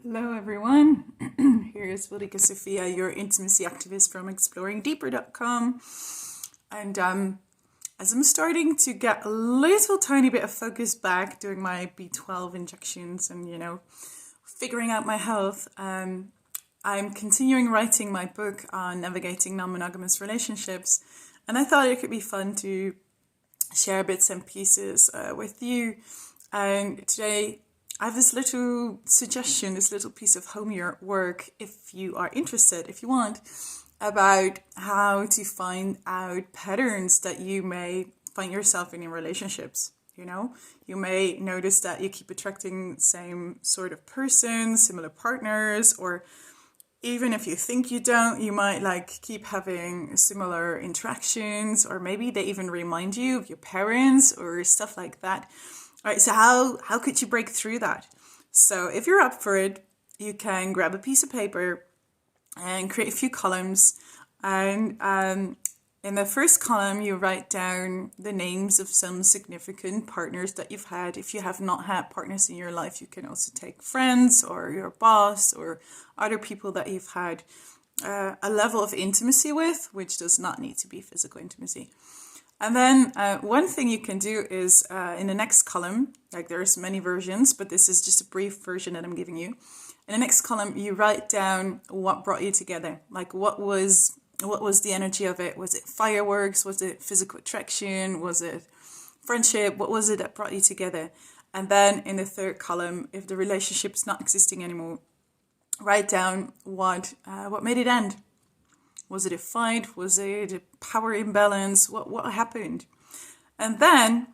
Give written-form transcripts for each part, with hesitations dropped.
Hello, everyone. Here's Ulrike Sophia, your intimacy activist from exploringdeeper.com. And as I'm starting to get a little tiny bit of focus back doing my B12 injections and, figuring out my health, I'm continuing writing my book on navigating non-monogamous relationships. And I thought it could be fun to share bits and pieces with you. And today I have this little suggestion, this little piece of homework, if you are interested, if you want, about how to find out patterns that you may find yourself in relationships. You may notice that you keep attracting the same sort of person, similar partners, or even if you think you don't, you might keep having similar interactions, or maybe they even remind you of your parents or stuff like that. All right, so how could you break through that? So if you're up for it, you can grab a piece of paper and create a few columns. And in the first column, you write down the names of some significant partners that you've had. If you have not had partners in your life, you can also take friends or your boss or other people that you've had a level of intimacy with, which does not need to be physical intimacy. And then one thing you can do is in the next column, there's many versions, but this is just a brief version that I'm giving you. In the next column, you write down what brought you together. What was the energy of it? Was it fireworks? Was it physical attraction? Was it friendship? What was it that brought you together? And then in the third column, if the relationship is not existing anymore, write down what made it end. Was it a fight? Was it a power imbalance? What happened? And then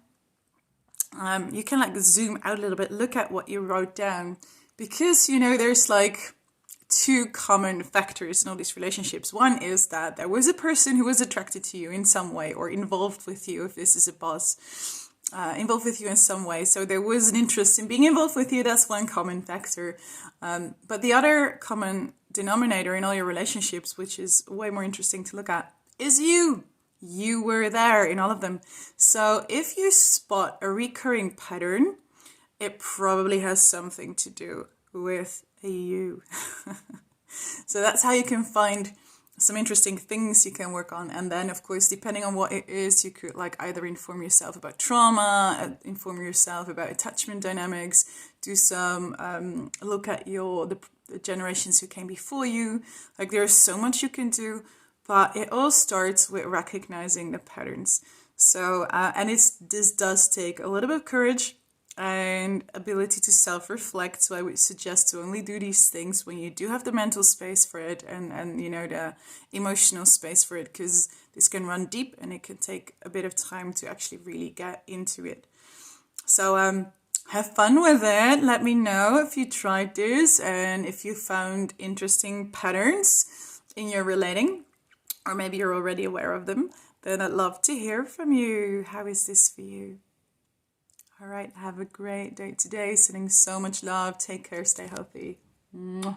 you can zoom out a little bit, look at what you wrote down, because there's two common factors in all these relationships. One is that there was a person who was attracted to you in some way, or involved with you, if this is a boss, involved with you in some way. So there was an interest in being involved with you. That's one common factor. But the other common denominator in all your relationships, which is way more interesting to look at, is you. You were there in all of them. So if you spot a recurring pattern, it probably has something to do with you. So that's how you can find some interesting things you can work on. And then, of course, depending on what it is, you could either inform yourself about trauma, inform yourself about attachment dynamics, do some look at the generations who came before you. There's so much you can do, but it all starts with recognizing the patterns. So, and this does take a little bit of courage and ability to self-reflect. So I would suggest to only do these things when you do have the mental space for it and the emotional space for it, because this can run deep and it can take a bit of time to actually really get into it. So have fun with it. Let me know if you tried this and if you found interesting patterns in your relating, or maybe you're already aware of them. Then I'd love to hear from you. How is this for you? All right, have a great day today. Sending so much love. Take care. Stay healthy. Mwah.